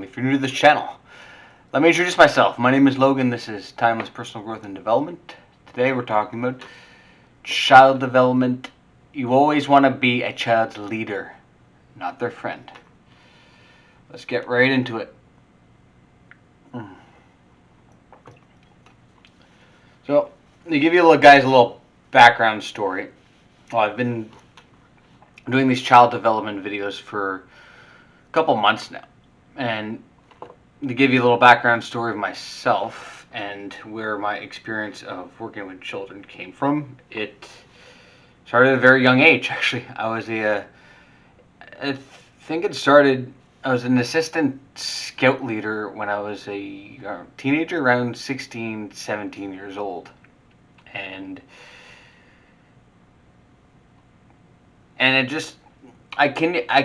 welcome if you're new to this channel. Let me introduce myself. My name is Logan. This is Timeless Personal Growth and Development. Today we're talking about child development. You always want to be a child's leader, not their friend. Let's get right into it. So, to give you guys a little background story, I've been doing these child development videos for a couple months now. And to give you a little background story of myself and where my experience of working with children came from, it started at a very young age, actually. I was I was an assistant scout leader when I was a teenager, around 16, 17 years old. And I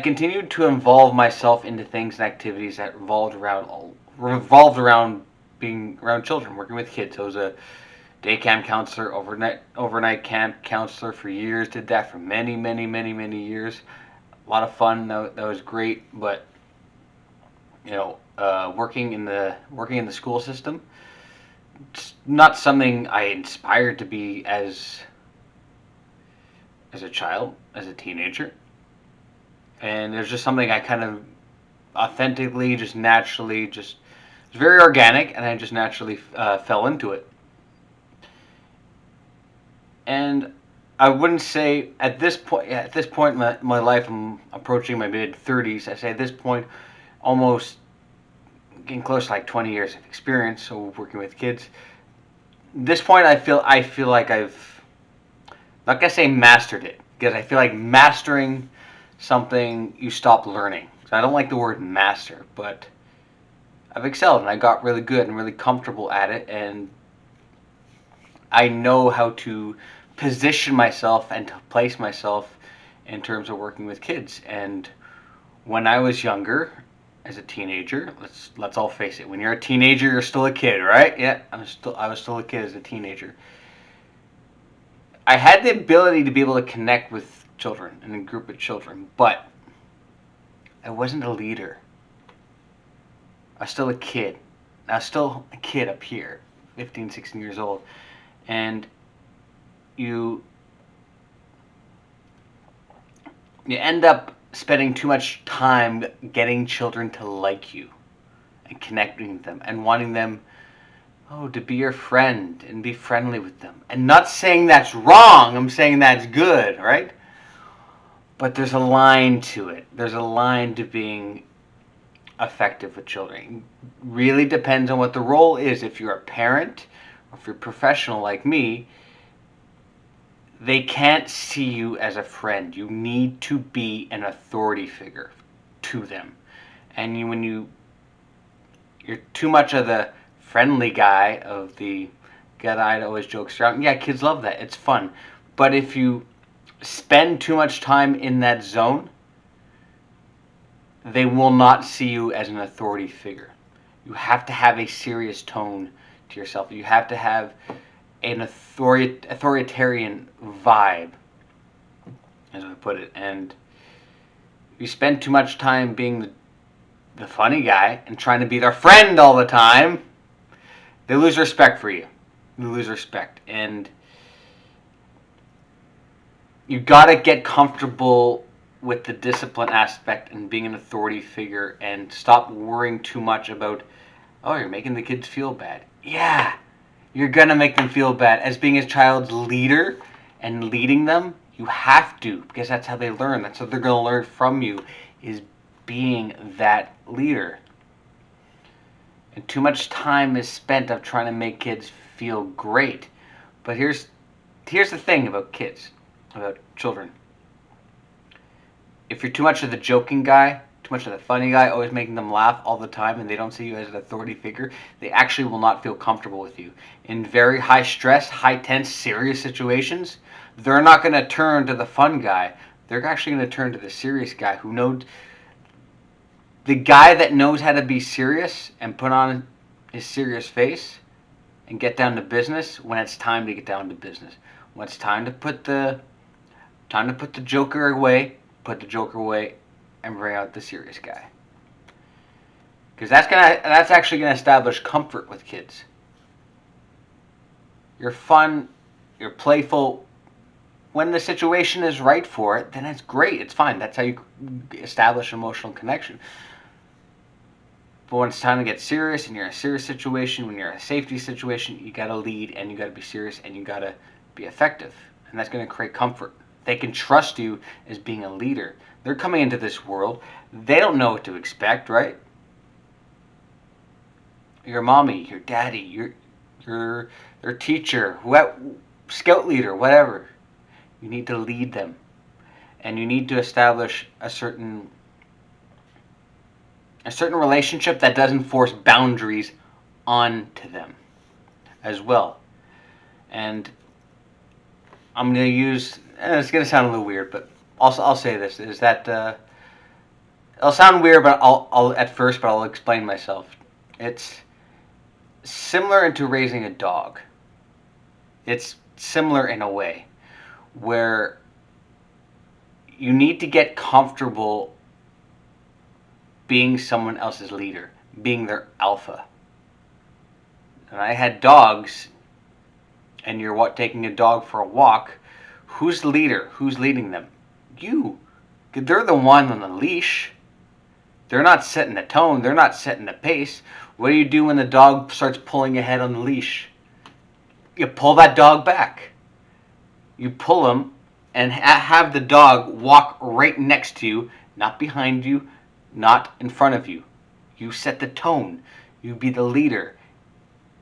continued to involve myself into things and activities that revolved around being around children, working with kids. I was a day camp counselor, overnight camp counselor for years. Did that for many years. A lot of fun. That was great. But working in the school system, it's not something I inspired to be as a child, as a teenager. And there's just something I kind of authentically, just naturally, it's very organic, and I just naturally fell into it. And I wouldn't say at this point in my life, I'm approaching my mid-30s. I say at this point, almost getting close to like 20 years of experience, so working with kids. At this point, I feel like I've, not gonna say mastered it, because I feel like mastering something you stop learning. So I don't like the word master, but I've excelled and I got really good and really comfortable at it, and I know how to position myself and to place myself in terms of working with kids. And when I was younger, as a teenager, let's all face it, when you're a teenager, you're still a kid, right? Yeah, I was still a kid as a teenager. I had the ability to be able to connect with children and a group of children, but I wasn't a leader. I was still a kid. I was still a kid up here, 15, 16 years old. And you end up spending too much time getting children to like you and connecting with them and wanting them to be your friend and be friendly with them. And not saying that's wrong, I'm saying that's good, right? But there's a line to it. There's a line to being effective with children. It really depends on what the role is. If you're a parent, or if you're a professional like me, they can't see you as a friend. You need to be an authority figure to them. And when you're too much of the friendly guy, of the guy that always jokes around, yeah, kids love that. It's fun. But if you spend too much time in that zone, they will not see you as an authority figure. You have to have a serious tone to yourself. You have to have an authoritarian vibe, as I put it. And if you spend too much time being the funny guy and trying to be their friend all the time, they lose respect for you. They lose respect. And you gotta get comfortable with the discipline aspect and being an authority figure, and stop worrying too much about, you're making the kids feel bad. Yeah, you're gonna make them feel bad. As being a child's leader and leading them, you have to, because that's how they learn. That's what they're gonna learn from you, is being that leader. And too much time is spent of trying to make kids feel great. But here's the thing about kids, about children. If you're too much of the joking guy, too much of the funny guy, always making them laugh all the time, and they don't see you as an authority figure, they actually will not feel comfortable with you. In very high stress, high tense, serious situations, they're not going to turn to the fun guy. They're actually going to turn to the serious guy, the guy that knows how to be serious and put on his serious face and get down to business when it's time to get down to business. When it's time to put the joker away, and bring out the serious guy. because that's actually gonna establish comfort with kids. You're fun, you're playful. When the situation is right for it, then it's great. It's fine. That's how you establish emotional connection. But when it's time to get serious and you're in a serious situation, when you're in a safety situation, you got to lead and you got to be serious and you got to be effective. And that's going to create comfort. They can trust you as being a leader. They're coming into this world. They don't know what to expect, right? Your mommy, your daddy, your their teacher, scout leader, whatever. You need to lead them. And you need to establish a certain relationship that doesn't force boundaries onto them as well. And I'm going to use, it's going to sound a little weird, but I'll say this, is that it'll sound weird, but I'll at first, but I'll explain myself. It's similar into raising a dog. It's similar in a way where you need to get comfortable being someone else's leader, being their alpha. And I had dogs, and you're taking a dog for a walk. Who's the leader? Who's leading them? You. They're the one on the leash. They're not setting the tone. They're not setting the pace. What do you do when the dog starts pulling ahead on the leash? You pull that dog back. You pull him and have the dog walk right next to you, not behind you, not in front of you. You set the tone. You be the leader.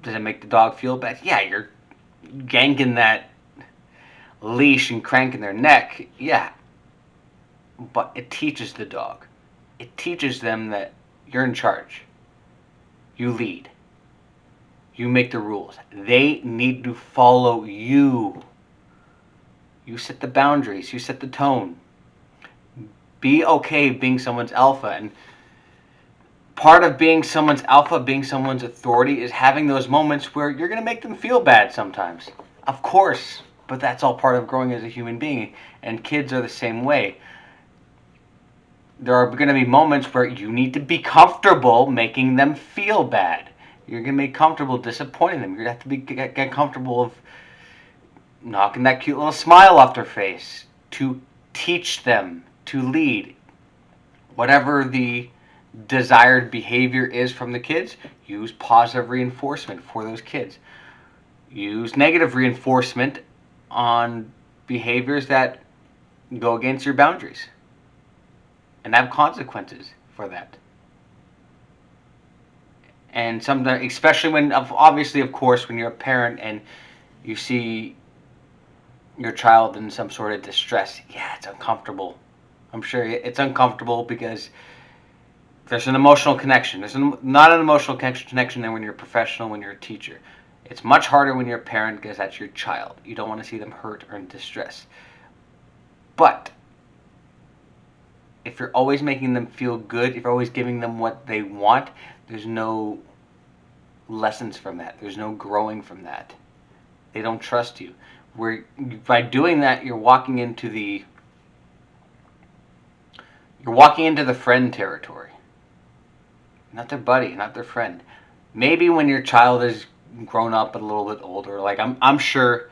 Does it make the dog feel bad? Yeah, you're yanking that leash and cranking their neck. Yeah. But it teaches the dog. It teaches them that you're in charge. You lead. You make the rules. They need to follow you. You set the boundaries. You set the tone. Be okay being someone's alpha. And part of being someone's alpha, being someone's authority, is having those moments where you're going to make them feel bad sometimes. Of course. But that's all part of growing as a human being. And kids are the same way. There are going to be moments where you need to be comfortable making them feel bad. You're going to be comfortable disappointing them. You're going to have to get comfortable of knocking that cute little smile off their face to teach them to lead. Whatever the desired behavior is from the kids, use positive reinforcement for those kids. Use negative reinforcement on behaviors that go against your boundaries. And have consequences for that. And sometimes, especially when, obviously, of course, when you're a parent and you see your child in some sort of distress, yeah, it's uncomfortable. I'm sure it's uncomfortable because there's an emotional connection. There's not an emotional connection than when you're a professional, when you're a teacher. It's much harder when you're a parent because that's your child. You don't want to see them hurt or in distress. But if you're always making them feel good, if you're always giving them what they want, there's no lessons from that. There's no growing from that. They don't trust you. By doing that, you're walking into the friend territory. Not their buddy, not their friend. Maybe when your child is grown up and a little bit older, like I'm sure,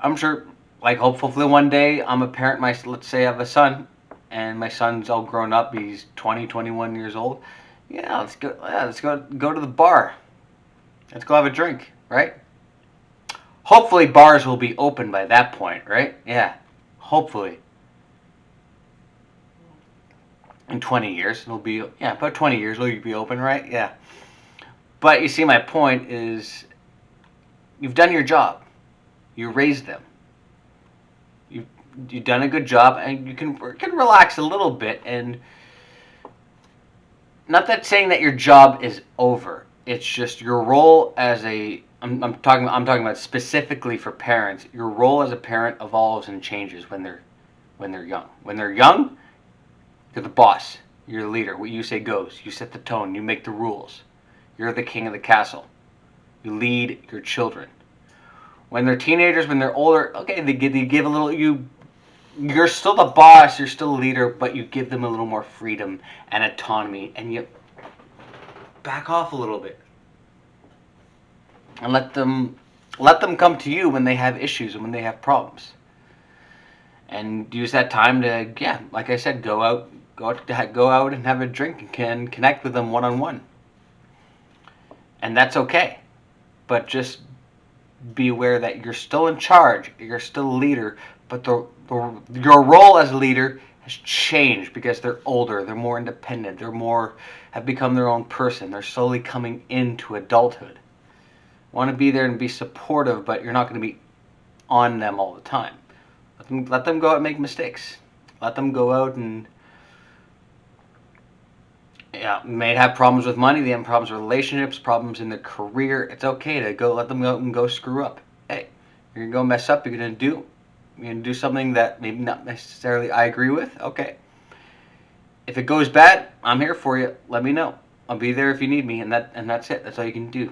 like hopefully one day I'm a parent. Let's say I have a son. And my son's all grown up. He's 20, 21 years old. Yeah, let's go to the bar. Let's go have a drink, right? Hopefully bars will be open by that point, right? Yeah, hopefully. In 20 years, about 20 years will be open, right? Yeah. But you see, my point is, you've done your job. You raised them. You've done a good job, and you can relax a little bit. And not that saying that your job is over. It's just your role as I'm talking about specifically for parents. Your role as a parent evolves and changes when they're young. When they're young, you're the boss. You're the leader. What you say goes. You set the tone. You make the rules. You're the king of the castle. You lead your children. When they're teenagers, when they're older, okay, they give a little. You're still the boss. You're still a leader, but you give them a little more freedom and autonomy, and back off a little bit. And let them come to you when they have issues and when they have problems. And use that time to, yeah, like I said, go out and have a drink and connect with them one-on-one. And that's okay. But just be aware that you're still in charge, you're still a leader, but your role as a leader has changed because they're older, they're more independent, have become their own person, they're slowly coming into adulthood. Want to be there and be supportive, but you're not going to be on them all the time. Let them go out and make mistakes. Let them go out and, yeah, may have problems with money, they have problems with relationships, problems in their career. It's okay to let them go out and go screw up. Hey, you're gonna go mess up. You're gonna do something that maybe not necessarily I agree with. Okay. If it goes bad, I'm here for you. Let me know. I'll be there if you need me, and that's it. That's all you can do.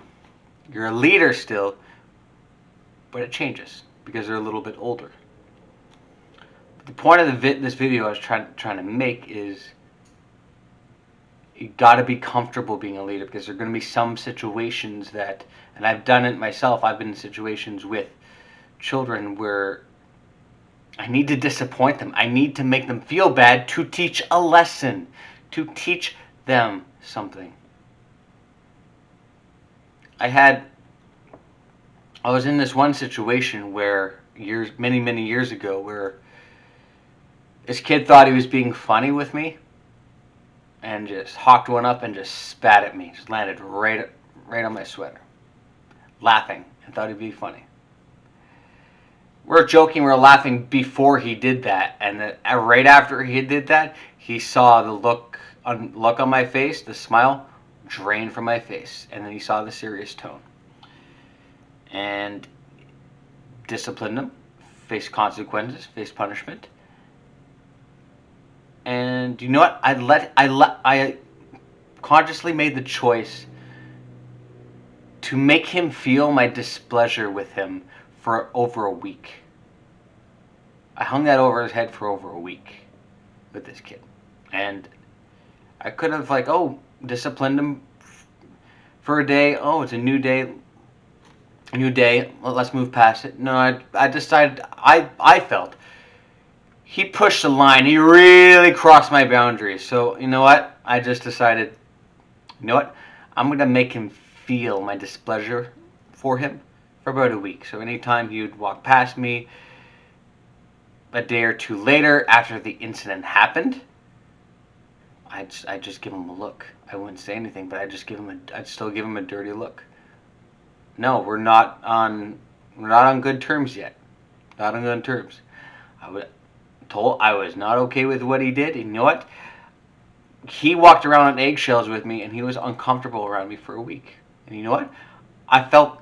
You're a leader still, but it changes because they're a little bit older. But the point of this video I was trying to make is, you got to be comfortable being a leader, because there are going to be some situations that, and I've done it myself, I've been in situations with children where I need to disappoint them. I need to make them feel bad to teach a lesson, to teach them something. I was in this one situation where many years ago, where this kid thought he was being funny with me and just hawked one up and just spat at me. Just landed right on my sweater, laughing, and thought he'd be funny. We're joking, we're laughing before he did that, and right after he did that, he saw the look on my face, the smile drain from my face, and then he saw the serious tone. And disciplined him, faced consequences, faced punishment. And you know what? I consciously made the choice to make him feel my displeasure with him for over a week. I hung that over his head for over a week with this kid. And I could have disciplined him for a day. Oh, it's a new day. Let's move past it. No, I decided, I felt he pushed the line. He really crossed my boundaries. So, you know what? I just decided, you know what? I'm going to make him feel my displeasure for him for about a week. So anytime he would walk past me a day or two later after the incident happened, I'd just give him a look. I wouldn't say anything, but I'd still give him a dirty look. No, we're not on good terms yet. Not on good terms. I was not okay with what he did, and you know what? He walked around on eggshells with me, and he was uncomfortable around me for a week. And you know what? I felt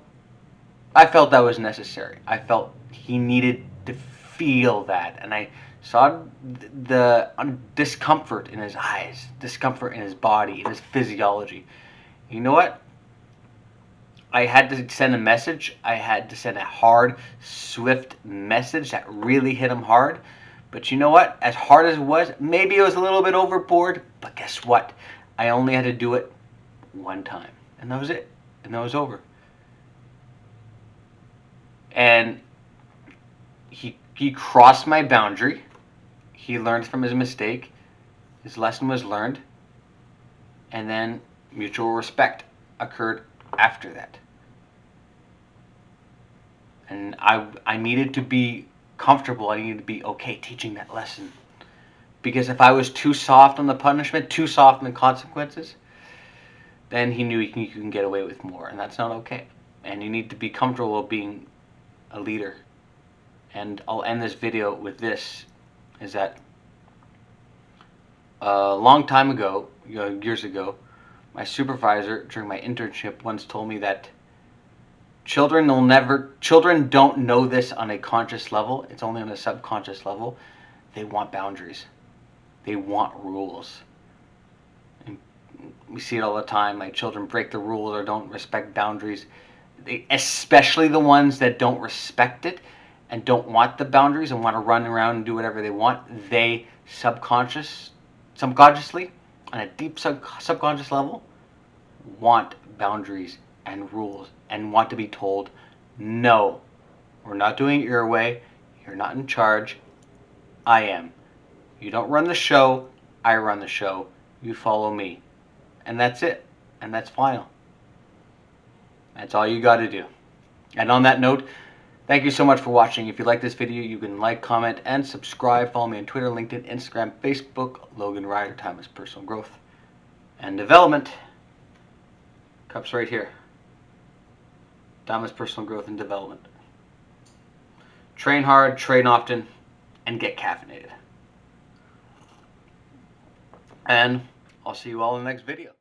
that was necessary. I felt he needed to feel that, and I saw the discomfort in his eyes, discomfort in his body, in his physiology. You know what? I had to send a message. I had to send a hard, swift message that really hit him hard. But you know what? As hard as it was, maybe it was a little bit overboard, but guess what? I only had to do it one time, and that was it, and that was over. And he crossed my boundary. He learned from his mistake. His lesson was learned, and then mutual respect occurred after that. And I needed to be comfortable. I needed to be okay teaching that lesson. Because if I was too soft on the punishment, too soft on the consequences, then he knew you can get away with more, and that's not okay. And you need to be comfortable being a leader. And I'll end this video with this, is that a long time ago, years ago, my supervisor during my internship once told me that children don't know this on a conscious level. It's only on a subconscious level. They want boundaries. They want rules. And we see it all the time. Like, children break the rules or don't respect boundaries. Especially the ones that don't respect it and don't want the boundaries and want to run around and do whatever they want. They subconsciously, on a deep subconscious level, want boundaries and rules and want to be told, no, we're not doing it your way. You're not in charge. I am. You don't run the show. I run the show. You follow me. And that's it. And that's final. That's all you got to do. And on that note, thank you so much for watching. If you like this video, you can like, comment, and subscribe. Follow me on Twitter, LinkedIn, Instagram, Facebook. Logan Ryder, Timeless Personal Growth and Development. Cups right here. Timeless Personal Growth and Development. Train hard, train often, and get caffeinated. And I'll see you all in the next video.